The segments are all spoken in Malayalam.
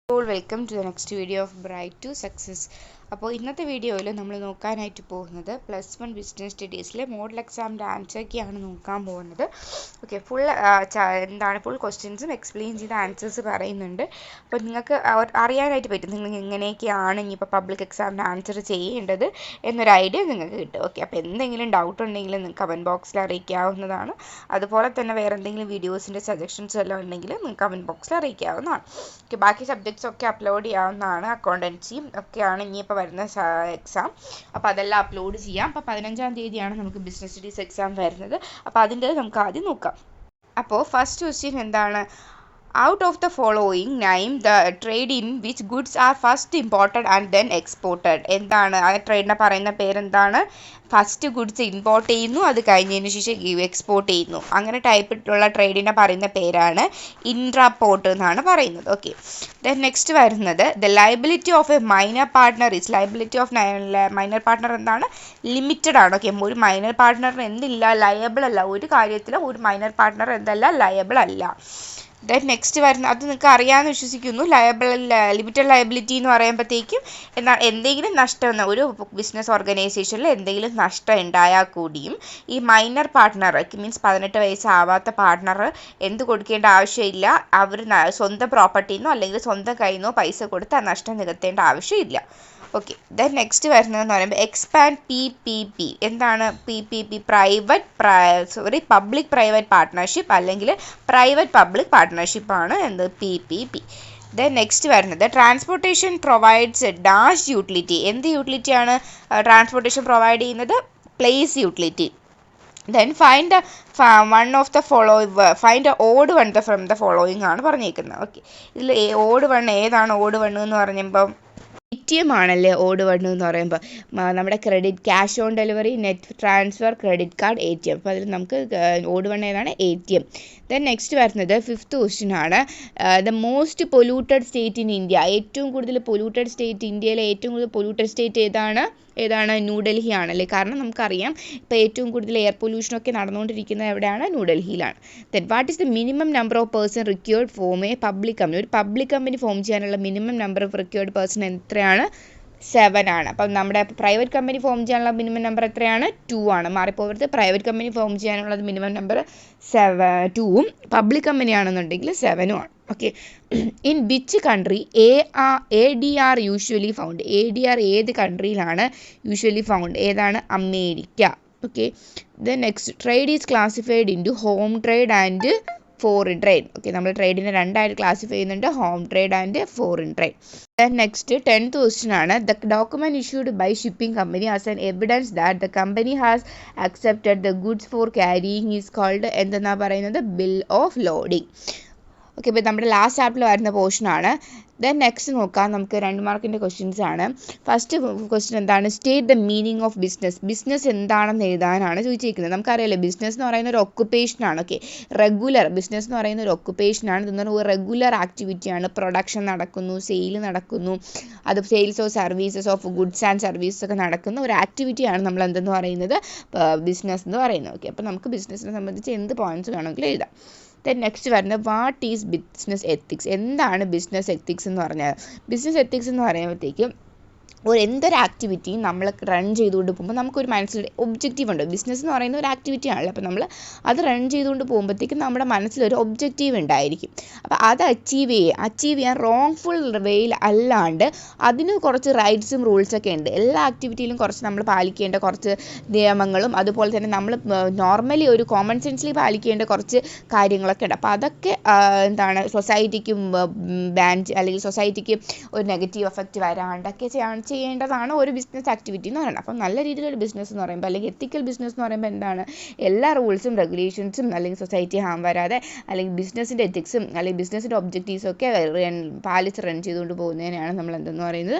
Welcome to the next video of Bright to Success. അപ്പോൾ ഇന്നത്തെ വീഡിയോയിൽ നമ്മൾ നോക്കാനായിട്ട് പോകുന്നത് +1 ബിസിനസ് സ്റ്റഡീസിലെ മോഡൽ എക്സാമിൻ്റെ ആൻസറൊക്കെയാണ് നോക്കാൻ പോകുന്നത്. ഓക്കെ, ഫുൾ ക്വസ്റ്റ്യൻസും എക്സ്പ്ലെയിൻ ചെയ്ത ആൻസേഴ്സ് പറയുന്നുണ്ട്. അപ്പോൾ നിങ്ങൾക്ക് അറിയാനായിട്ട് പറ്റും നിങ്ങൾ എങ്ങനെയൊക്കെയാണ് ഇനിയിപ്പോൾ പബ്ലിക് എക്സാമിൻ്റെ ആൻസർ ചെയ്യേണ്ടത് എന്നൊരു ഐഡിയ നിങ്ങൾക്ക് കിട്ടും. ഓക്കെ, അപ്പോൾ എന്തെങ്കിലും ഡൗട്ട് ഉണ്ടെങ്കിൽ നിങ്ങൾക്ക് കമൻറ്റ് ബോക്സിൽ അറിയിക്കാവുന്നതാണ്. അതുപോലെ തന്നെ വേറെ എന്തെങ്കിലും വീഡിയോസിൻ്റെ സജഷൻസ് എല്ലാം ഉണ്ടെങ്കിൽ നിങ്ങൾക്ക് കമൻറ്റ് ബോക്സിൽ അറിയിക്കാവുന്നതാണ്. ഓക്കെ, ബാക്കി സബ്ജക്ട്സ് ഒക്കെ അപ്ലോഡ് ചെയ്യാവുന്നതാണ്. അക്കൗണ്ടൻസിയും ഒക്കെയാണ് ഇനിയിപ്പോൾ വരുന്ന എക്സാം. അപ്പോൾ അതെല്ലാം അപ്ലോഡ് ചെയ്യാം. അപ്പോൾ 15-ാം തീയതിയാണ് നമുക്ക് ബിസിനസ് സ്റ്റഡീസ് എക്സാം വരുന്നത്. അപ്പോൾ അതിൻ്റെ നമുക്ക് ആദ്യം നോക്കാം. അപ്പോൾ ഫസ്റ്റ് ക്വസ്റ്റ്യൻ എന്താണ്? Out of the following, name the trade in which goods are first imported and then exported. എന്താണ് ആ ട്രേഡിനെ പറയുന്ന പേരെന്താണ്? ഫസ്റ്റ് ഗുഡ്സ് ഇമ്പോർട്ട് ചെയ്യുന്നു, അത് കഴിഞ്ഞതിന് ശേഷം എക്സ്പോർട്ട് ചെയ്യുന്നു. അങ്ങനെ ടൈപ്പിലുള്ള ട്രേഡിനെ പറയുന്ന പേരാണ് ഇൻട്രാപോർട്ട് എന്നാണ് പറയുന്നത്. ഓക്കെ, ദെൻ നെക്സ്റ്റ് വരുന്നത് the liability of A minor partner is liability of minor partner എന്താണ്? ലിമിറ്റഡ് ആണ്. ഓക്കെ, ഒരു മൈനർ പാർട്ട്ണറിന് എന്തില്ല? ലയബിൾ അല്ല. ഒരു കാര്യത്തിലും ഒരു മൈനർ പാർട്ട്ണർ എന്തല്ല? ലയബിൾ അല്ല. ദെൻ നെക്സ്റ്റ് വരുന്ന അത് നിങ്ങൾക്ക് അറിയാമെന്ന് വിശ്വസിക്കുന്നു. ലിമിറ്റഡ് ലയബിലിറ്റി എന്ന് പറയുമ്പോഴത്തേക്കും എന്തെങ്കിലും നഷ്ടം ഒരു ബിസിനസ് ഓർഗനൈസേഷനിൽ എന്തെങ്കിലും നഷ്ടം ഉണ്ടായാൽ കൂടിയും ഈ മൈനർ പാർട്ട്ണർ മീൻസ് 18 വയസ്സാവാത്ത പാർട്ട്ണർ എന്ത് കൊടുക്കേണ്ട ആവശ്യമില്ല. അവർ സ്വന്തം പ്രോപ്പർട്ടിയിൽ നിന്നോ അല്ലെങ്കിൽ സ്വന്തം കയ്യിൽ നിന്നോ പൈസ കൊടുത്ത് ആ നഷ്ടം നികത്തേണ്ട ആവശ്യമില്ല. ഓക്കെ, ദെൻ നെക്സ്റ്റ് വരുന്നതെന്ന് പറയുമ്പോൾ എക്സ്പാൻഡ് PPP. എന്താണ് PPP? പബ്ലിക് പ്രൈവറ്റ് പാർട്ട്ണർഷിപ്പ് അല്ലെങ്കിൽ പ്രൈവറ്റ് പബ്ലിക് പാർട്ട്ണർഷിപ്പ് ആണ് എന്ത്? PPP. ദെൻ നെക്സ്റ്റ് വരുന്നത് ട്രാൻസ്പോർട്ടേഷൻ പ്രൊവൈഡ്സ് ഡാഷ് യൂട്ടിലിറ്റി. എന്ത് യൂട്ടിലിറ്റിയാണ് ട്രാൻസ്പോർട്ടേഷൻ പ്രൊവൈഡ് ചെയ്യുന്നത്? Place utility. Then find one of the find odd one from the following ആണ് പറഞ്ഞേക്കുന്നത്. ഓക്കെ, ഇതിൽ ഓഡ് വൺ ഏതാണ്? ഓഡ് വൺ എന്ന് പറയുമ്പം ATM ആണല്ലേ ഓഡ് വൺ എന്ന് പറയുമ്പോൾ. നമ്മുടെ credit cash on delivery, net transfer, credit card, ATM. അപ്പോൾ അതിൽ നമുക്ക് ഓഡ് വൺ ഏതാണ്? ATM. ദെൻ നെക്സ്റ്റ് വരുന്നത് 5th ക്വസ്റ്റ്യൻ ആണ്. The most polluted state in India. ഏറ്റവും കൂടുതൽ പൊല്യൂട്ടഡ് സ്റ്റേറ്റ്, ഇന്ത്യയിലെ ഏറ്റവും കൂടുതൽ പൊല്യൂട്ടഡ് സ്റ്റേറ്റ് ഏതാണ്? ന്യൂഡൽഹി ആണല്ലേ. കാരണം നമുക്കറിയാം ഇപ്പോൾ ഏറ്റവും കൂടുതൽ എയർ പൊല്യൂഷനൊക്കെ നടന്നുകൊണ്ടിരിക്കുന്നത് എവിടെയാണ്? ന്യൂഡൽഹിയിലാണ്. Then what is the minimum number of person required form a public company. ഒരു പബ്ലിക് കമ്പനി ഫോം ചെയ്യാനുള്ള minimum number of required person എത്രയാണ്? 7 ആണ്. അപ്പം നമ്മുടെ പ്രൈവറ്റ് കമ്പനി ഫോം ചെയ്യാനുള്ള മിനിമം നമ്പർ എത്രയാണ്? 2 ആണ്. മാറിപ്പോകരുത്. പ്രൈവറ്റ് കമ്പനി ഫോം ചെയ്യാനുള്ളത് മിനിമം നമ്പർ 2ഉം പബ്ലിക് കമ്പനി ആണെന്നുണ്ടെങ്കിൽ 7ഉം ആണ്. Okay, in which country ADR usually found. ADR ഏത് കൺട്രിയിലാണ് യൂഷ്വലി ഫൗണ്ട്? ഏതാണ്? America. Okay, then next trade is classified into home trade and foreign trade. Okay, നമ്മൾ ട്രേഡിനെ രണ്ടായിട്ട് ക്ലാസിഫൈ ചെയ്യുന്നുണ്ട്, home trade and foreign trade. Then next 10th question ആണ്. The document issued by shipping company as an evidence that the company has accepted the goods for carrying is called എന്തെന്നാ പറയുന്നത്? Bill of loading. ഓക്കെ, ഇപ്പോൾ നമ്മുടെ ലാസ്റ്റ് ചാപ്റ്ററിൽ വരുന്ന പോർഷനാണ്. ദെൻ നെക്സ്റ്റ് നോക്കാം, നമുക്ക് 2 മാർക്കിൻ്റെ ക്വസ്റ്റ്യൻസ് ആണ്. ഫസ്റ്റ് ക്വസ്റ്റ്യൻ എന്താണ്? State the meaning of business. Business എന്താണെന്ന് എഴുതാനാണ് ചോദിച്ചിരിക്കുന്നത്. നമുക്കറിയാലോ ബിസിനസ് എന്ന് പറയുന്ന ഒരു ഒക്കുപ്പേഷനാണ്. ഓക്കെ, ബിസിനസ് എന്ന് പറയുന്ന ഒരു ഒക്കുപ്പേഷനാണ്. ഇതെന്ന് ഒരു റെഗുലർ ആക്ടിവിറ്റിയാണ്. പ്രൊഡക്ഷൻ നടക്കുന്നു, സെയിൽ നടക്കുന്നു, അത് sales of services of goods and services ഒക്കെ നടക്കുന്ന ഒരു ആക്ടിവിറ്റിയാണ് നമ്മൾ എന്തെന്ന് പറയുന്നത്? ബിസിനസ് എന്ന് പറയുന്നത്. ഓക്കെ, അപ്പോൾ നമുക്ക് ബിസിനസ്സിനെ സംബന്ധിച്ച് എന്ത് പോയിന്റ്സ് വേണമെങ്കിലും എഴുതാം. ദെൻ നെക്സ്റ്റ് വരുന്നത് വാട്ട് ഈസ് ബിസിനസ് എത്തിക്സ്. എന്താണ് ബിസിനസ് എത്തിക്സ് എന്ന് പറഞ്ഞാൽ? ബിസിനസ് എത്തിക്സ് എന്ന് പറയുമ്പോഴത്തേക്കും എന്തൊരു ആക്ടിവിറ്റിയും നമ്മൾ റൺ ചെയ്തുകൊണ്ട് പോകുമ്പോൾ നമുക്കൊരു മനസ്സിലൊരു ഒബ്ജക്റ്റീവ് ഉണ്ട്. ബിസിനസ് എന്ന് പറയുന്ന ഒരു ആക്ടിവിറ്റി ആണല്ലോ. അപ്പോൾ നമ്മൾ അത് റൺ ചെയ്തുകൊണ്ട് പോകുമ്പോഴത്തേക്കും നമ്മുടെ മനസ്സിലൊരു ഒബ്ജക്റ്റീവ് ഉണ്ടായിരിക്കും. അപ്പോൾ അത് അച്ചീവ് ചെയ്യാൻ റോങ്ഫുൾ വേയിൽ അല്ലാണ്ട് അതിന് കുറച്ച് റൈറ്റ്സും റൂൾസൊക്കെ ഉണ്ട്. എല്ലാ ആക്ടിവിറ്റിയിലും കുറച്ച് നമ്മൾ പാലിക്കേണ്ട കുറച്ച് നിയമങ്ങളും അതുപോലെ തന്നെ നമ്മൾ നോർമലി ഒരു കോമൺ സെൻസിൽ പാലിക്കേണ്ട കുറച്ച് കാര്യങ്ങളൊക്കെ ഉണ്ട്. അപ്പോൾ അതൊക്കെ എന്താണ് സൊസൈറ്റിക്കും അല്ലെങ്കിൽ സൊസൈറ്റിക്ക് ഒരു നെഗറ്റീവ് എഫക്റ്റ് വരാണ്ടൊക്കെ ചെയ്യേണ്ടതാണ് ഒരു ബിസിനസ് ആക്ടിവിറ്റി എന്ന് പറയുന്നത്. അപ്പം നല്ല രീതിയിലൊരു ബിസിനസ് എന്ന് പറയുമ്പോൾ അല്ലെങ്കിൽ എത്തിക്കൽ ബിസിനസ് എന്ന് പറയുമ്പോൾ എന്താണ്? എല്ലാ റൂൾസും റെഗുലേഷൻസും അല്ലെങ്കിൽ സൊസൈറ്റി ഹാം വരാതെ അല്ലെങ്കിൽ ബിസിനസ്സിൻ്റെ എത്തിക്സും അല്ലെങ്കിൽ ബിസിനസ്സിൻ്റെ ഒബ്ജക്റ്റീവ്സും ഒക്കെ പാലിച്ച് റൺ ചെയ്തുകൊണ്ട് പോകുന്നതിനാണ് നമ്മൾ എന്തെന്ന് പറയുന്നത്?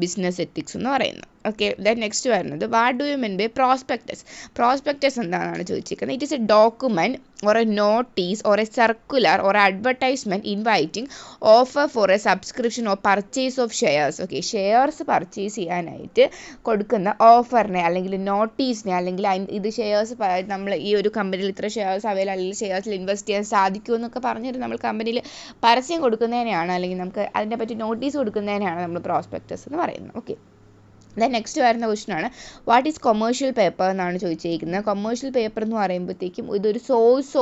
ബിസിനസ് എത്തിക്സ് എന്ന് പറയുന്നത്. ഓക്കെ, ദെൻ നെക്സ്റ്റ് വരുന്നത് what do you mean by prospectus. Prospectus എന്താണെന്നാണ് ചോദിച്ചിരിക്കുന്നത്. It is a document or a notice or a circular or advertisement inviting offer for a subscription or purchase of shares. Okay, shares purchase ചെയ്യാനായിട്ട് കൊടുക്കുന്ന ഓഫറിനെ അല്ലെങ്കിൽ നോട്ടീസിനെ അല്ലെങ്കിൽ ഇത് ഷെയർസ് നമ്മൾ ഈ ഒരു കമ്പനിയിൽ ഇത്ര ഷെയർസ് അവൈലബിൾ അല്ലെങ്കിൽ ഷെയർസിൽ ഇൻവെസ്റ്റ് ചെയ്യാൻ സാധിക്കുമെന്നൊക്കെ പറഞ്ഞിട്ട് നമ്മൾ കമ്പനിയിൽ പരസ്യം കൊടുക്കുന്നതിനെയാണ് അല്ലെങ്കിൽ നമുക്ക് അതിനെപ്പറ്റി നോട്ടീസ് കൊടുക്കുന്നതിനെയാണ് നമ്മൾ പ്രോസ്പെക്ടസ് എന്ന് പറയുന്നത്. ഓക്കെ, ദെൻ നെക്സ്റ്റ് വരുന്ന ക്വസ്റ്റൻ ആണ് വാട്ട് ഈസ് കൊമേഴ്ഷ്യൽ പേപ്പർ എന്നാണ് ചോദിച്ചിരിക്കുന്നത്. കൊമേഴ്ഷ്യൽ പേപ്പർ എന്ന് പറയുമ്പോഴത്തേക്കും ഇതൊരു സോഴ്സ്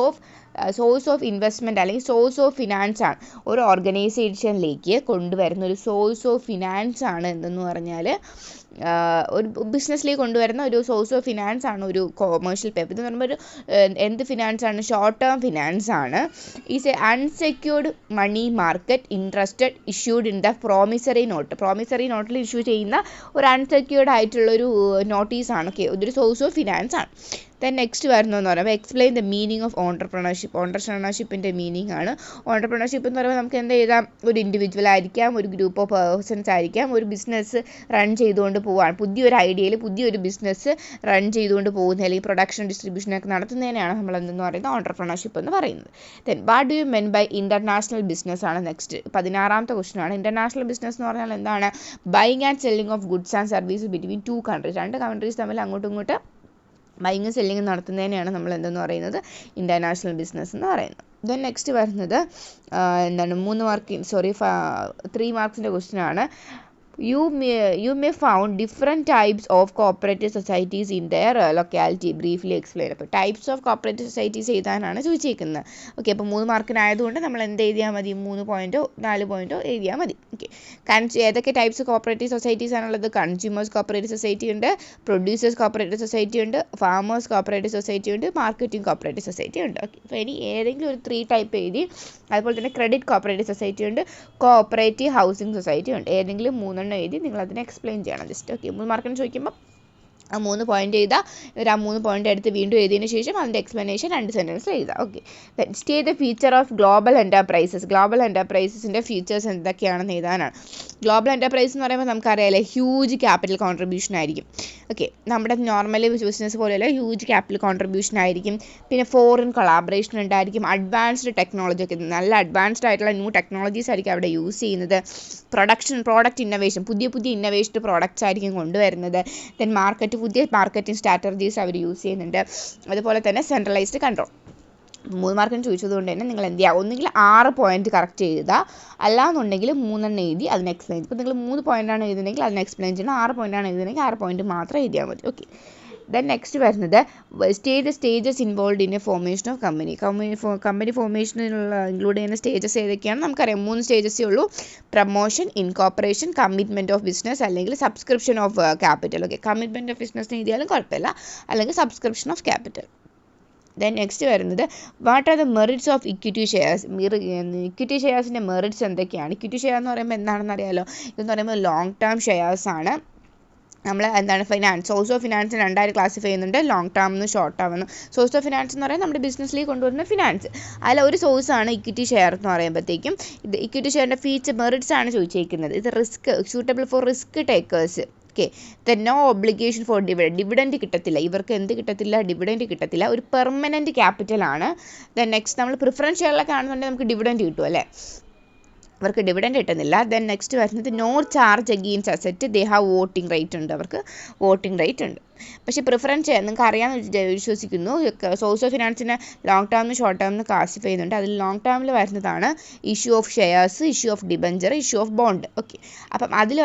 ഓഫ് ഇൻവെസ്റ്റ്മെൻറ്റ് അല്ലെങ്കിൽ സോഴ്സ് ഓഫ് ഫിനാൻസ് ആണ്. ഒരു ഓർഗനൈസേഷനിലേക്ക് കൊണ്ടുവരുന്ന ഒരു സോഴ്സ് ഓഫ് ഫിനാൻസ് ആണ് എന്തെന്ന് പറഞ്ഞാൽ ഒരു ബിസിനസ്സിലേക്ക് കൊണ്ടുവരുന്ന ഒരു സോഴ്സ് ഓഫ് ഫിനാൻസ് ആണ് ഒരു കൊമേഴ്ഷ്യൽ പേപ്പർ. എന്ന് പറയുമ്പോൾ ഒരു എന്ത് ഫിനാൻസ് ആണ്? ഷോർട്ട് ടേം ഫിനാൻസ് ആണ്. Is a unsecured money market interested issued in the promissory നോട്ടിൽ ഇഷ്യൂ ചെയ്യുന്ന ഒരു അൺസെക്യൂർഡ് ആയിട്ടുള്ളൊരു നോട്ടീസാണ്. ഓക്കെ, ഇതൊരു സോഴ്സ് ഓഫ് ഫിനാൻസ് ആണ്. ദെൻ നെക്സ്റ്റ് വരുന്നതെന്ന് പറയുമ്പോൾ എക്സ്പ്ലെയിൻ ദ മീനിങ് ഓഫ് ഓൺടർപ്രണർഷിപ്പിൻ്റെ മീനിങ് ആണ്. ഓൺടർപ്രണർഷിപ്പ് എന്ന് പറയുമ്പോൾ നമുക്ക് എന്ത് ചെയ്താൽ ഒരു ഇൻഡിവിജ്വൽ ആയിരിക്കാം, ഒരു ഗ്രൂപ്പ് ഓഫ് പേഴ്സൺസ് ആയിരിക്കാം, ഒരു ബിസിനസ് റൺ ചെയ്തുകൊണ്ട് പോവുകയാണ്. പുതിയൊരു ഐഡിയയിൽ പുതിയൊരു ബിസിനസ് റൺ ചെയ്തുകൊണ്ട് പോകുന്ന അല്ലെങ്കിൽ പ്രൊഡക്ഷൻ ഡിസ്ട്രിബ്യൂഷനൊക്കെ നടത്തുന്നതിനാണ് നമ്മൾ എന്തെന്ന് പറയുന്നത് ഓൺടർപ്രണർഷിപ്പ് എന്ന് പറയുന്നത്. Then what do you mean by international business ആണ് നെക്സ്റ്റ് 16ാമത്തെ ക്വസ്റ്റൻ ആണ്. ഇൻ്റർനാഷണൽ ബിസിനസ് എന്ന് പറഞ്ഞാൽ എന്താണ്? Buying and selling of goods and services between two countries. രണ്ട് കൺട്രീസ് തമ്മിൽ അങ്ങോട്ടും ഇങ്ങോട്ട് ബൈയിങ് സെല്ലിങ് നടത്തുന്നതിനെയാണ് നമ്മൾ എന്തെന്ന് പറയുന്നത് ഇൻ്റർനാഷണൽ ബിസിനസ് എന്ന് പറയുന്നത്. ദെൻ നെക്സ്റ്റ് വരുന്നത് എന്താണ് 3 മാർക്സിൻ്റെ ക്വസ്റ്റ്യൻ ആണ്. You may found different types of cooperative societies in their locality. Briefly explain. അപ്പോൾ ടൈപ്സ് ഓഫ് കോപ്പറേറ്റീവ് സൊസൈറ്റീസ് എഴുതാനാണ് ചോദിച്ചിരിക്കുന്നത്. ഓക്കെ, അപ്പോൾ 3 മാർക്കിനായതുകൊണ്ട് നമ്മൾ എന്ത് എഴുതിയാൽ മതി? 3 പോയിൻറ്റോ 4 പോയിൻറ്റോ എഴുതിയാൽ മതി. ഓക്കെ, ഏതൊക്കെ ടൈപ്സ് കോപ്പറേറ്റീവ് സൊസൈറ്റീസ് ആണുള്ളത്? കൺസ്യൂമേഴ്സ് കോപ്പറേറ്റീവ് സൊസൈറ്റി ഉണ്ട്, പ്രൊഡ്യൂസേഴ്സ് കോപ്പറേറ്റീവ് സൊസൈറ്റി ഉണ്ട്, ഫാമേഴ്സ് കോപ്പറേറ്റീവ് സൊസൈറ്റി ഉണ്ട്, മാർക്കറ്റിംഗ് കോപ്പറേറ്റീവ് സൊസൈറ്റി ഉണ്ട്. ഓക്കെ, അപ്പോൾ ഇനി ഏതെങ്കിലും ഒരു 3 ടൈപ്പ് എഴുതി. അതുപോലെ തന്നെ ക്രെഡിറ്റ് കോപ്പറേറ്റീവ് സൊസൈറ്റി ഉണ്ട്, കോപ്പറേറ്റീവ് ഹൗസിംഗ് സൊസൈറ്റി ഉണ്ട്. ഏതെങ്കിലും 3 എഴുതി നിങ്ങൾ അതിനെ എക്സ്പ്ലെയിൻ ചെയ്യണം ജസ്റ്റ്. ഓക്കെ, 3 മാർക്കിന് ചോദിക്കുമ്പോൾ ആ 3 പോയിന്റ് എഴുതുക. ആ 3 പോയിന്റ് എടുത്ത് വീണ്ടും എഴുതിയതിന് ശേഷം അതിൻ്റെ എക്സ്പ്ലനേഷൻ 2 സെൻറ്റൻസിൽ എഴുതുക. Okay, then stay the feature of global എൻ്റർപ്രൈസസിൻ്റെ ഫീച്ചേഴ്സ് എന്തൊക്കെയാണെന്ന് എഴുതാനാണ്. ഗ്ലോബൽ എൻ്റർപ്രൈസ് എന്ന് പറയുമ്പോൾ നമുക്കറിയാമല്ലേ ഹ്യൂജ് ക്യാപിറ്റൽ കോൺട്രിബ്യൂഷൻ ആയിരിക്കും. ഓക്കെ, നമ്മുടെ നോർമലി ബിസിനസ് പോലെയല്ല, ഹ്യൂജ് ക്യാപിറ്റൽ കോൺട്രിബ്യൂഷൻ ആയിരിക്കും. പിന്നെ ഫോറിൻ കൊളാബറേഷൻ ഉണ്ടായിരിക്കും. അഡ്വാൻസ്ഡ് ടെക്നോളജി ഒക്കെ, നല്ല അഡ്വാൻസ്ഡ് ആയിട്ടുള്ള ന്യൂ ടെക്നോളജീസ് ആയിരിക്കും അവിടെ യൂസ് ചെയ്യുന്നത്. പ്രോഡക്റ്റ് ഇന്നോവേഷൻ, പുതിയ ഇന്നോവേഷൻ പ്രോഡക്റ്റ്സ് ആയിരിക്കും കൊണ്ടുവരുന്നത്. ദെൻ പുതിയ മാർക്കറ്റിംഗ് സ്ട്രാറ്റജീസ് അവർ യൂസ് ചെയ്യുന്നുണ്ട്. അതുപോലെ തന്നെ സെൻട്രലൈസ്ഡ് കൺട്രോൾ. 3 മാർക്കിന് ചോദിച്ചതുകൊണ്ട് തന്നെ നിങ്ങൾ എന്ത് ചെയ്യുക? ഒന്നുകിൽ 6 പോയിന്റ് കറക്റ്റ് എഴുതുക, അല്ലാന്നുണ്ടെങ്കിൽ 3 എഴുതി അതിന് എക്സ്പ്ലെയിൻ. ഇപ്പോൾ നിങ്ങൾ 3 പോയിൻ്റാണ് എഴുതുന്നതെങ്കിൽ അതിന് എക്സ്പ്ലെയിൻ ചെയ്യണം. 6 പോയിൻ്റാണ് എഴുതുന്നതെങ്കിൽ 6 പോയിന്റ് മാത്രം എഴുതിയാൽ മതി. ഓക്കെ, ദെൻ നെക്സ്റ്റ് വരുന്നത് stages involve in a formation of company ഫോർമേഷനിലുള്ള ഇൻക്ലൂഡ് ചെയ്യുന്ന സ്റ്റേജസ് ഏതൊക്കെയാണ് നമുക്കറിയാം. 3 സ്റ്റേജസേ ഉള്ളൂ. Promotion, incorporation, commitment of business അല്ലെങ്കിൽ subscription of capital. Okay, commitment of business എഴുതിയാലും കുഴപ്പമില്ല, അല്ലെങ്കിൽ subscription of capital. Then next വരുന്നത് what are the merits of equity shares. Equity ഷെയർസിൻ്റെ മെറിറ്റ്സ് എന്തൊക്കെയാണ്? ഇക്വിറ്റി ഷെയർ എന്ന് പറയുമ്പോൾ എന്താണെന്ന് അറിയാമല്ലോ. ഇതെന്ന് പറയുമ്പോൾ ലോങ് ടേം ഷെയർസ് ആണ്. നമ്മൾ എന്താണ് സോഴ്സ് ഓഫ് ഫിനാൻസ് 2 ക്ലാസിഫൈ ചെയ്യുന്നുണ്ട്, ലോങ് ടേം എന്ന് ഷോർട്ട് ടേം എന്ന്. സോഴ്സ് ഓഫ് ഫിനാൻസ് എന്ന് പറയുന്നത് നമ്മുടെ ബിസിനസ്സിലേക്ക് കൊണ്ടുവരുന്ന ഫിനാൻസ്. അതിൽ ഒരു സോഴ്സാണ് ഇക്വിറ്റി ഷെയർ എന്ന് പറയുമ്പോഴത്തേക്കും. ഇത് ഇക്വിറ്റി ഷെയറിൻ്റെ മെറിറ്റ്സ് ആണ് ചോദിച്ചിരിക്കുന്നത്. ഇത് suitable for risk takers. Okay, no obligation for dividend കിട്ടത്തില്ല. ഇവർക്ക് എന്ത് കിട്ടത്തില്ല? ഡിവിഡൻറ്റ് കിട്ടത്തില്ല. ഒരു പെർമനൻറ്റ് ക്യാപിറ്റലാണ്. ദെൻ നെക്സ്റ്റ് നമ്മൾ പ്രിഫറൻസ് ഷെയറിലൊക്കെ ആണെന്നുണ്ടെങ്കിൽ നമുക്ക് ഡിവിഡൻറ്റ് കിട്ടും അല്ലേ, അവർക്ക് ഡിവിഡൻറ്റ് കിട്ടുന്നില്ല. ദെൻ നെക്സ്റ്റ് വരുന്നത് no charge against asset, they have voting right ഉണ്ട്, അവർക്ക് വോട്ടിംഗ് റൈറ്റ് ഉണ്ട്. പക്ഷേ പ്രിഫറൻസ് ഷെയർ നിങ്ങൾക്ക് അറിയാമെന്ന് വിശ്വസിക്കുന്നു. സോഴ്സ് ഓഫ് ഫിനാൻസിനെ ലോങ് ടേം ഷോർട്ട് ടേം എന്ന് ക്ലാസിഫൈ ചെയ്യുന്നുണ്ട്. അതിൽ ലോങ് ടേമിൽ വരുന്നതാണ് issue of shares, issue of debenture, issue of bond. Okay, അപ്പം അതിൽ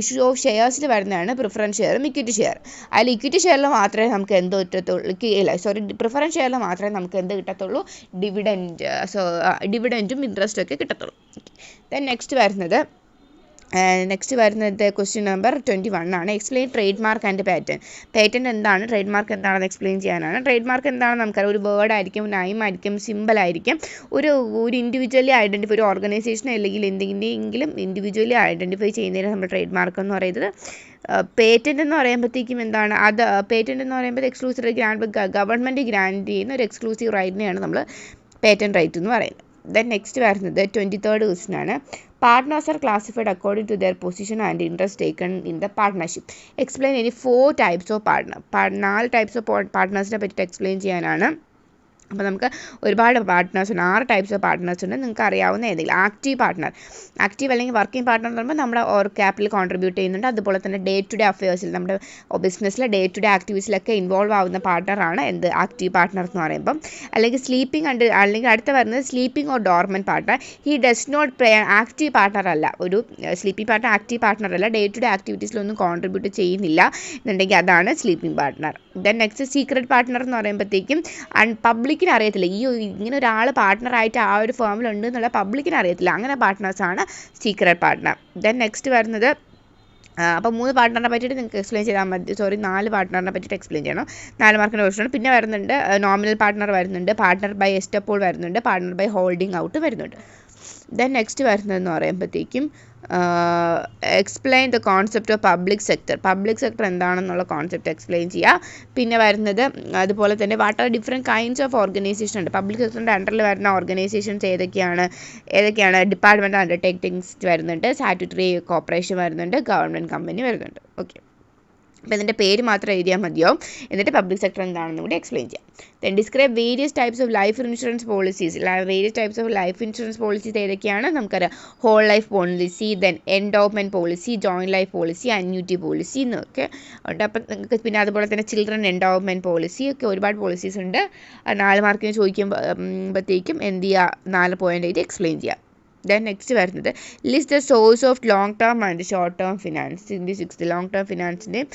ഇഷ്യൂ ഓഫ് ഷെയർസിൽ വരുന്നതാണ് പ്രിഫറൻസ് ഷെയറും ഇക്വിറ്റി ഷെയർ. അതിൽ ഇക്വിറ്റി ഷെയറിൽ മാത്രമേ നമുക്ക് എന്ത് കിട്ടത്തുള്ളൂ, പ്രിഫറൻസ് ഷെയറിൽ മാത്രമേ നമുക്ക് എന്ത് കിട്ടത്തുള്ളൂ? ഡിവിഡൻറ്റും ഇൻട്രസ്റ്റും ഒക്കെ കിട്ടത്തുള്ളൂ. ദെൻ നെക്സ്റ്റ് വരുന്നത് ക്വസ്റ്റ്യൻ നമ്പർ 21 ആണ്. Explain trade mark and patent എന്താണ്, ട്രേഡ് മാർക്ക് എന്താണെന്ന് എക്സ്പ്ലെയിൻ ചെയ്യാനാണ്. ട്രേഡ് മാർക്ക് എന്താണെന്ന് നമുക്കറിയാം. ഒരു വേർഡ് ആയിരിക്കും, നൈം ആയിരിക്കും, സിമ്പിൾ ആയിരിക്കും. ഒരു ഇൻഡിവിജ്വലി ഐഡൻറ്റിഫൈ, ഒരു ഓർഗനൈസേഷൻ അല്ലെങ്കിൽ എന്തെങ്കിലും ഇൻഡിവിജ്വലി ഐഡൻറ്റിഫൈ ചെയ്യുന്നതിന് നമ്മൾ ട്രേഡ് മാർക്ക് എന്ന് പറയുന്നത്. പേറ്റൻറ്റ് എന്ന് പറയുമ്പോഴത്തേക്കും എന്താണ് അത്? പേറ്റൻറ്റ് എന്ന് പറയുമ്പോൾ എക്സ്ക്ലൂസീവ് ഗവൺമെൻറ് ഗ്രാൻഡ് ചെയ്യുന്ന ഒരു എക്സ്ക്ലൂസീവ് റൈറ്റിനെയാണ് നമ്മൾ പേറ്റൻറ്റ് റൈറ്റ് എന്ന് പറയുന്നത്. ദെൻ നെക്സ്റ്റ് വരുന്നത് 23rd ക്വസ്റ്റ്യൻ ആണ്. Partners are classified according to their position and interest taken in the partnership. Explain any 4 types of partner. 4 types of partnersനെ പറ്റിയിട്ട് എക്സ്പ്ലെയിൻ ചെയ്യാനാണ്. അപ്പോൾ നമുക്ക് ഒരുപാട് പാർട്ട്നേഴ്സ് ഉണ്ട്, 6 ടൈപ്സ് ഓഫ് പാർട്ട്നേഴ്സ് ഉണ്ട്. നിങ്ങൾക്ക് അറിയാവുന്ന ഏതെങ്കിലും ആക്റ്റീവ് പാർട്ട്ണർ, ആക്റ്റീവ് അല്ലെങ്കിൽ വർക്കിംഗ് പാർട്ട്ണർ എന്ന് പറയുമ്പോൾ നമ്മുടെ ക്യാപിറ്റൽ കോൺട്രിബ്യൂട്ട് ചെയ്യുന്നുണ്ട്. അതുപോലെ തന്നെ ഡേ ടു ഡേ അഫയേഴ്സിൽ നമ്മുടെ ബിസിനസ്സിലെ ഡേ ടു ഡേ ആക്ടിവിറ്റീസിലൊക്കെ ഇൻവോൾവ് ആവുന്ന പാർട്ട്ണറാണ് എന്ത് ആക്റ്റീവ് പാർട്ട്ണർ എന്ന് പറയുമ്പം. അല്ലെങ്കിൽ അല്ലെങ്കിൽ അടുത്ത വരുന്നത് sleeping or dormant partner. He does not active partner അല്ല, ഒരു സ്ലീപ്പിംഗ് പാർട്ട്ണർ ആക്റ്റീവ് പാർട്ട്ണർ അല്ല, ഡേ ടു ഡേ ആക്ടിവിറ്റീസിലൊന്നും കോൺട്രിബ്യൂട്ട് ചെയ്യുന്നില്ല എന്നുണ്ടെങ്കിൽ അതാണ് sleeping partner. Then next secret partner എന്ന് പറയുമ്പോഴത്തേക്കും പബ്ലിക്കിന് അറിയത്തില്ല, ഇങ്ങനെ ഒരാൾ പാർട്ട്ണറായിട്ട് ആ ഒരു ഫേമിലുണ്ട് എന്നുള്ള പബ്ലിക്കിന് അറിയത്തില്ല, അങ്ങനെ പാർട്ട്നേഴ്സാണ് സീക്രട്ട് പാർട്ട്ണർ. ദെൻ നെക്സ്റ്റ് വരുന്നത് അപ്പോൾ 3 പാർട്ട്ണറിനെ പറ്റിയിട്ട് നിങ്ങൾക്ക് എക്സ്പ്ലെയിൻ ചെയ്താൽ മതി, 4 പാർട്ട്ണറിനെ പറ്റിയിട്ട് എക്സ്പ്ലെയിൻ ചെയ്യണം. 4 മാർക്കിൻ്റെ ക്വസ്റ്റ്യൻ. പിന്നെ വരുന്നുണ്ട് നോമിനൽ പാർട്ട്ണർ വരുന്നുണ്ട്, പാർട്ട്ണർ ബൈ എസ്റ്റപ്പോൾ വരുന്നുണ്ട്, പാർട്ട്ണർ ബൈ ഹോൾഡിംഗ് ഔട്ട് വരുന്നുണ്ട്. ദെൻ നെക്സ്റ്റ് വരുന്നതെന്ന് പറയുമ്പോഴത്തേക്കും explain the concept of public sector. Public sector എന്താണെന്നുള്ള കോൺസെപ്റ്റ് എക്സ്പ്ലെയിൻ ചെയ്യുക. പിന്നെ വരുന്നത് അതുപോലെ തന്നെ what are different kinds of organisation ഉണ്ട്. പബ്ലിക് സെക്ടറിൻ്റെ അണ്ടറിൽ വരുന്ന ഓർഗനൈസേഷൻസ് ഏതൊക്കെയാണ് ഡിപ്പാർട്ട്മെൻറ്റ് അണ്ടർടേക്കിങ്സ് വരുന്നുണ്ട്, സ്റ്റാറ്റ്യൂട്ടറി കോർപ്പറേഷൻ വരുന്നുണ്ട്, ഗവൺമെൻറ് കമ്പനി വരുന്നുണ്ട്. ഓക്കെ, അപ്പോൾ ഇതിൻ്റെ പേര് മാത്രം എഴുതിയാൽ മതിയാവും. എന്നിട്ട് പബ്ലിക് സെക്ടർ എന്താണെന്ന് കൂടി എക്സ്പ്ലെയിൻ ചെയ്യാം. Then describe various types of life insurance policies. Various types of life insurance policies ഏതൊക്കെയാണ് നമുക്കറിയാം. Whole life policy, then endowment policy, joint life policy, annuity policy എന്നൊക്കെ ഉണ്ട്. അപ്പം നിങ്ങൾക്ക് പിന്നെ അതുപോലെ തന്നെ ചിൽഡ്രൻ എൻഡോവ്മെൻറ്റ് പോളിസി ഒക്കെ ഒരുപാട് പോളിസീസ് ഉണ്ട്. 4 മാർക്കിന് ചോദിക്കുമ്പോഴത്തേക്കും എന്ത് ചെയ്യുക, 4 പോയിൻ്റ് എഴുതി എക്സ്പ്ലെയിൻ ചെയ്യുക. ദെൻ നെക്സ്റ്റ് വരുന്നത് list the source of long term and short term finance. India 6 long term ഫിനാൻസിൻ്റെയും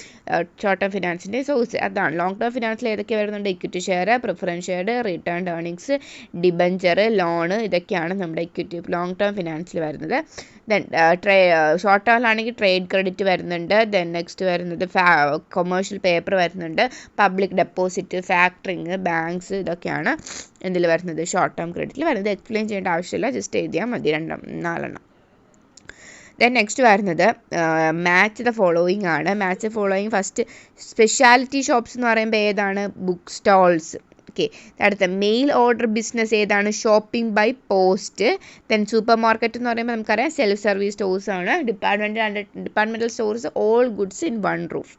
ഷോർട്ട് ടേം ഫിനാൻസിൻ്റെയും സോഴ്സ് അതാണ്. ലോങ് ടേം ഫിനാൻസിൽ ഏതൊക്കെ വരുന്നുണ്ട്, equity share, preference share, return earnings, debenture, loan, ഇതൊക്കെയാണ് നമ്മുടെ ഇക്വിറ്റി ലോങ് ടേം ഫിനാൻസിൽ വരുന്നത്. ദെൻ ഷോർട്ട് ടേമിലാണെങ്കിൽ ട്രേഡ് ക്രെഡിറ്റ് വരുന്നുണ്ട്. ദെൻ നെക്സ്റ്റ് വരുന്നത് കൊമേഴ്ഷ്യൽ പേപ്പർ വരുന്നുണ്ട്, പബ്ലിക് ഡെപ്പോസിറ്റ്, ഫാക്ടറിങ്, ബാങ്ക്സ്, ഇതൊക്കെയാണ് എന്തിൽ വരുന്നത് ഷോർട്ട് ടേം ക്രെഡിറ്റിൽ വരുന്നത്. എക്സ്പ്ലെയിൻ ചെയ്യേണ്ട ആവശ്യമില്ല, ജസ്റ്റ് എഴുതിയാൽ മതി 4 ദെൻ നെക്സ്റ്റ് വരുന്നത് മാച്ച് ദ ഫോളോയിങ് ആണ്. Match the following first speciality shops എന്ന് പറയുമ്പോൾ ഏതാണ്, ബുക്ക് സ്റ്റോൾസ്. ഓക്കെ, അടുത്ത മെയിൽ ഓർഡർ ബിസിനസ് ഏതാണ്, shopping by post. Then super market എന്ന് പറയുമ്പോൾ നമുക്കറിയാം സെൽഫ് സർവീസ് സ്റ്റോഴ്സ് ആണ്. Departmental stores all goods in one roof.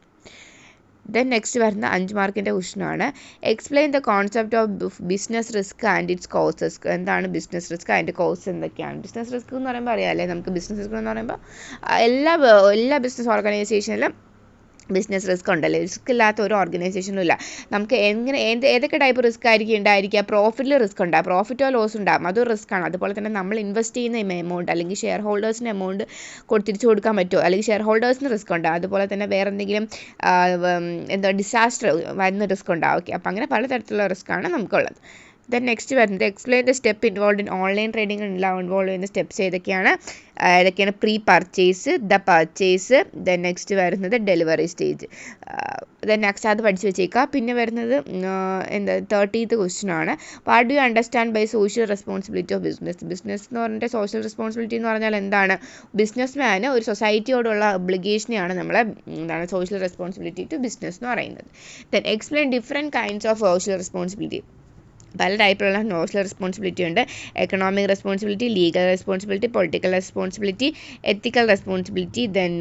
Then next വരുന്ന 5 മാർക്കിൻ്റെ ക്വസ്റ്റ്യനാണ്. Explain the concept of business risk and its causes. എന്താണ് ബിസിനസ് റിസ്ക്, അതിൻ്റെ കോസസ് എന്തൊക്കെയാണ്. ബിസിനസ് റിസ്ക് എന്ന് പറയുമ്പോൾ അറിയാമല്ലേ നമുക്ക്, ബിസിനസ് റിസ്ക് എന്ന് പറയുമ്പോൾ എല്ലാ ബിസിനസ് ഓർഗനൈസേഷനിലും ബിസിനസ് റിസ്ക് ഉണ്ടല്ലോ, റിസ്ക് ഇല്ലാത്ത ഒരു ഓർഗനൈസേഷനും ഇല്ല. നമുക്ക് ഏതൊക്കെ ടൈപ്പ് റിസ്ക് ആയിരിക്കും ഉണ്ടായിരിക്കുക, പ്രോഫിറ്റിൽ റിസ്ക് ഉണ്ടാകും, പ്രോഫിറ്റോ ലോസ് ഉണ്ടാകും, അതൊരു റിസ്ക്കാണ്. അതുപോലെ തന്നെ നമ്മൾ ഇൻവെസ്റ്റ് ചെയ്യുന്ന എമൗണ്ട് അല്ലെങ്കിൽ ഷെയർ ഹോൾഡേഴ്സിന് എമൗണ്ട് തിരിച്ചു കൊടുക്കാൻ പറ്റുമോ, അല്ലെങ്കിൽ ഷെയർ ഹോൾഡേഴ്സിന് റിസ്ക് ഉണ്ടാകും. അതുപോലെ തന്നെ വേറെ എന്തെങ്കിലും ഡിസാസ്റ്റർ വരുന്ന റിസ്ക് ഉണ്ടാകും. ഓക്കെ, അപ്പോൾ അങ്ങനെ പലതരത്തിലുള്ള റിസ്ക്കാണ് നമുക്കുള്ളത്. ദെൻ നെക്സ്റ്റ് വരുന്നത് explain the step involve in online trading involve ചെയ്യുന്ന സ്റ്റെപ്സ് ഏതൊക്കെയാണ്. Pre purchase, the purchase, then next വരുന്നത് ഡെലിവറി സ്റ്റേജ്. ദെൻ നെക്സ്റ്റ് അത് പഠിച്ച് വെച്ചേക്കുക. പിന്നെ വരുന്നത് 30th ക്വസ്റ്റ്യൻ ആണ്. What do you understand by social responsibility of business എന്ന് പറഞ്ഞിട്ട് സോഷ്യൽ റെസ്പോൺസിബിലിറ്റി എന്ന് പറഞ്ഞാൽ എന്താണ്, ബിസിനസ് മാന് ഒരു സൊസൈറ്റിയോടുള്ള ഒബ്ലിഗേഷനെയാണ് നമ്മൾ സോഷ്യൽ റെസ്പോൺസിബിലിറ്റി ടു ബിസിനസ് എന്ന് പറയുന്നത്. Then explain different kinds of social responsibility. പല ടൈപ്പിലുള്ള സോഷ്യൽ റെസ്പോൺസിബിലിറ്റി ഉണ്ട്. Economic responsibility, legal responsibility, political responsibility, ethical responsibility. Then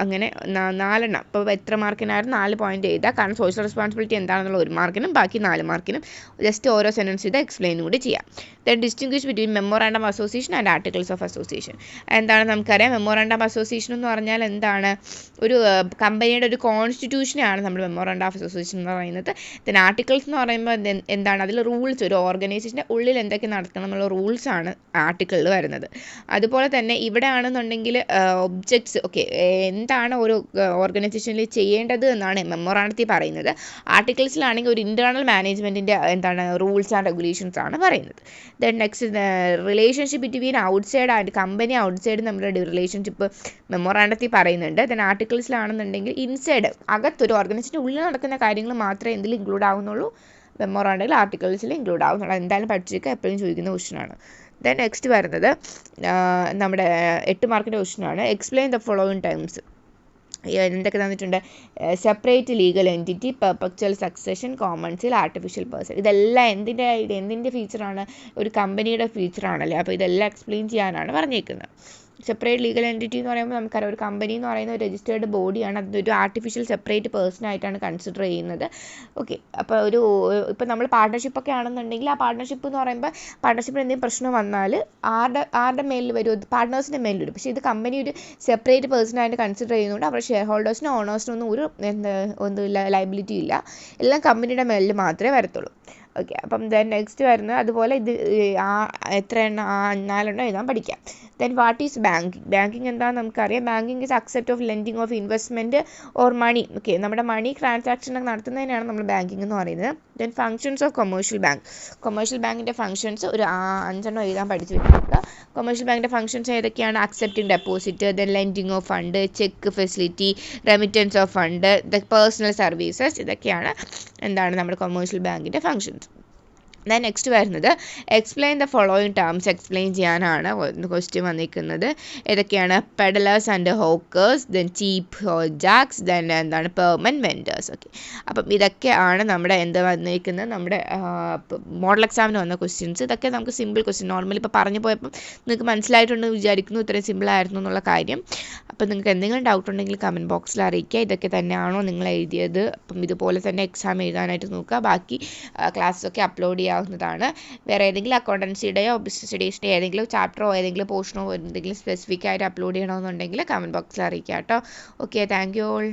അങ്ങനെ 4 എണ്ണം. അപ്പോൾ എത്ര മാർക്കിനായിരുന്നു 4 പോയിൻ്റ് എഴുതുക. കാരണം സോഷ്യൽ റെസ്പോൺസിബിലിറ്റി എന്താണെന്നുള്ള 1 മാർക്കിനും ബാക്കി 4 മാർക്കിനും ജസ്റ്റ് ഓരോ സെൻറ്റൻസ് ചെയ്ത് എക്സ്പ്ലെയിൻ കൂടി ചെയ്യാം. Then distinguish between memorandum association and articles of association. എന്താണ് നമുക്കറിയാം, മെമ്മോറാണ്ടം അസോസിയേഷൻ എന്ന് പറഞ്ഞാൽ എന്താണ്, ഒരു കമ്പനിയുടെ ഒരു കോൺസ്റ്റിറ്റ്യൂഷനാണ് നമ്മൾ മെമ്മോറാണ്ടം ഓഫ് അസോസിയേഷൻ എന്ന് പറയുന്നത്. ദെൻ ആർട്ടിക്കിൾസ് എന്ന് പറയുമ്പോൾ എന്താണ്, അതിൽ റൂൾസ്, ഒരു ഓർഗനൈസേഷൻ്റെ ഉള്ളിൽ എന്തൊക്കെ നടത്തണം എന്നുള്ള റൂൾസാണ് ആർട്ടിക്കിളിൽ വരുന്നത്. അതുപോലെ തന്നെ ഇവിടെ ആണെന്നുണ്ടെങ്കിൽ ഒബ്ജക്ട്സ്, ഓക്കെ, എന്താണ് ഒരു ഓർഗനൈസേഷനിൽ ചെയ്യേണ്ടത് എന്നാണ് മെമ്മോറാണ്ടത്തിൽ പറയുന്നത്. ആർട്ടിക്കിൾസിലാണെങ്കിൽ ഒരു ഇൻറ്റേർണൽ മാനേജ്മെൻറ്റിൻ്റെ റൂൾസ് ആൻഡ് റെഗുലേഷൻസ് ആണ് പറയുന്നത്. Then next relationship between outside and company outside നമ്മളുടെ റിലേഷൻഷിപ്പ് മെമ്മോറാണ്ടത്തിൽ പറയുന്നുണ്ട്. ദെൻ ആർട്ടിക്കിൾസിലാണെന്നുണ്ടെങ്കിൽ ഇൻസൈഡ്, അകത്തൊരു ഓർഗനൈസേഷൻ്റെ ഉള്ളിൽ നടക്കുന്ന കാര്യങ്ങൾ മാത്രമേ എന്തിൽ ഇൻക്ലൂഡ് ആവുന്നുള്ളൂ, മെമ്മോറാണ്ടത്തിൽ ആർട്ടിക്കിൾസിൽ ഇൻക്ലൂഡ് ആവുന്നുള്ളൂ. എന്തായാലും പഠിച്ചേക്കുക, എപ്പോഴും ചോദിക്കുന്ന ക്വസ്റ്റ്യനാണ്. ദെൻ നെക്സ്റ്റ് വരുന്നത് നമ്മുടെ 8 മാർക്കിൻ്റെ ക്വസ്റ്റ്യനാണ്. Explain the following terms. എന്തൊക്കെ തന്നിട്ടുണ്ട്, separate legal entity, perpetual succession, common sale, artificial person. ഇതെല്ലാം എന്തിൻ്റെ ഫീച്ചറാണ്, ഒരു കമ്പനിയുടെ ഫീച്ചറാണല്ലേ. അപ്പോൾ ഇതെല്ലാം എക്സ്പ്ലെയിൻ ചെയ്യാനാണ് പറഞ്ഞേക്കുന്നത്. സെപ്പറേറ്റ് ലീഗൽ എൻറ്റിറ്റി എന്ന് പറയുമ്പോൾ നമുക്കറിയാം ഒരു കമ്പനി എന്ന് പറയുന്ന ഒരു രജിസ്റ്റേർഡ് ബോഡിയാണ്. അതൊരു ആർട്ടിഫിഷ്യൽ സെപ്പറേറ്റ് പേഴ്സൺ ആയിട്ടാണ് കൺസിഡർ ചെയ്യുന്നത്. ഓക്കെ, അപ്പോൾ ഇപ്പോൾ നമ്മൾ പാർട്ട്ണർഷിപ്പൊക്കെ ആണെന്നുണ്ടെങ്കിൽ ആ പാർട്ട്ണർഷിപ്പ് എന്ന് പറയുമ്പോൾ പാർട്ട്ണർഷിപ്പിന് എന്തെങ്കിലും പ്രശ്നം വന്നാൽ ആരുടെ മേലിൽ വരും? പാർട്ട്നേഴ്സിൻ്റെ മേലിൽ വരും. പക്ഷേ ഇത് കമ്പനി ഒരു സെപ്പറേറ്റ് പേഴ്സൺ ആയിട്ട് കൺസിഡർ ചെയ്യുന്നതുകൊണ്ട് അവരുടെ ഷെയർ ഹോൾഡേഴ്സിനും ഓണേഴ്സിനൊന്നും ഒന്നും ലയബിലിറ്റി ഇല്ല. എല്ലാം കമ്പനിയുടെ മേലിൽ മാത്രമേ വരത്തുള്ളൂ. ഓക്കെ, അപ്പം ദെൻ നെക്സ്റ്റ് വരുന്നത് അതുപോലെ ഇത് എത്ര എണ്ണം 4 എണ്ണം എഴുതാൻ പഠിക്കാം. Then what is banking? Banking എന്താണെന്ന് നമുക്കറിയാം. Banking is accept of lending of investment or money. Okay, നമ്മുടെ മണി ട്രാൻസാക്ഷൻ നടത്തുന്നതിനാണ് നമ്മൾ ബാങ്കിങ് എന്ന് പറയുന്നത്. Then functions of commercial bank. Commercial ബാങ്കിൻ്റെ ഫങ്ഷൻസ് ഒരു 5 എണ്ണം എഴുതാൻ പഠിച്ചു വെച്ചിരിക്കുക. കൊമേഴ്ഷ്യൽ ബാങ്കിൻ്റെ ഫങ്ഷൻസ് ഏതൊക്കെയാണ്? Accepting deposit, then lending of fund, cheque facility, remittance of fund, the personal services. ഇതൊക്കെയാണ് എന്താണ് നമ്മുടെ കൊമേഴ്ഷ്യൽ ബാങ്കിൻ്റെ ഫങ്ഷൻസ്. ദെൻ നെക്സ്റ്റ് വരുന്നത് എക്സ്പ്ലെയിൻ ദ ഫോളോയിങ് ടേംസ്. എക്സ്പ്ലെയിൻ ചെയ്യാനാണ് ക്വസ്റ്റ്യൻ വന്നിരിക്കുന്നത്. ഏതൊക്കെയാണ്? Peddlers and hawkers, then cheap jacks, then എന്താണ് പെർമനൻറ്റ് വെൻഡേഴ്സ്. ഓക്കെ, അപ്പം ഇതൊക്കെയാണ് നമ്മുടെ വന്നിരിക്കുന്നത് നമ്മുടെ മോഡൽ എക്സാമിന് വന്ന ക്വസ്റ്റ്യൻസ്. ഇതൊക്കെ നമുക്ക് സിമ്പിൾ ക്വസ്റ്റ്യൻ. നോർമലി ഇപ്പോൾ പറഞ്ഞു പോയപ്പം നിങ്ങൾക്ക് മനസ്സിലായിട്ടുണ്ടെന്ന് വിചാരിക്കുന്നു, ഇത്രയും സിമ്പിളായിരുന്നു എന്നുള്ള കാര്യം. അപ്പം നിങ്ങൾക്ക് എന്തെങ്കിലും ഡൗട്ട് ഉണ്ടെങ്കിൽ കമൻറ്റ് ബോക്സിൽ അറിയിക്കുക. ഇതൊക്കെ തന്നെയാണോ നിങ്ങൾ എഴുതിയത്? അപ്പം ഇതുപോലെ തന്നെ എക്സാം എഴുതാനായിട്ട് നോക്കുക. ബാക്കി ക്ലാസ്സൊക്കെ അപ്ലോഡ് ചെയ്യാവുന്നതാണ്. വേറെ ഏതെങ്കിലും അക്കൗണ്ടൻസിയുടെയോ ബിസിനസ് സ്റ്റഡീസിൻ്റെ ഏതെങ്കിലും ചാപ്റ്ററോ ഏതെങ്കിലും പോർഷനോ എന്തെങ്കിലും സ്പെസിഫിക് ആയിട്ട് അപ്ലോഡ് ചെയ്യണമെന്നുണ്ടെങ്കിൽ കമൻറ്റ് ബോക്സിൽ അറിയിക്കുക കേട്ടോ. Okay, thank you all.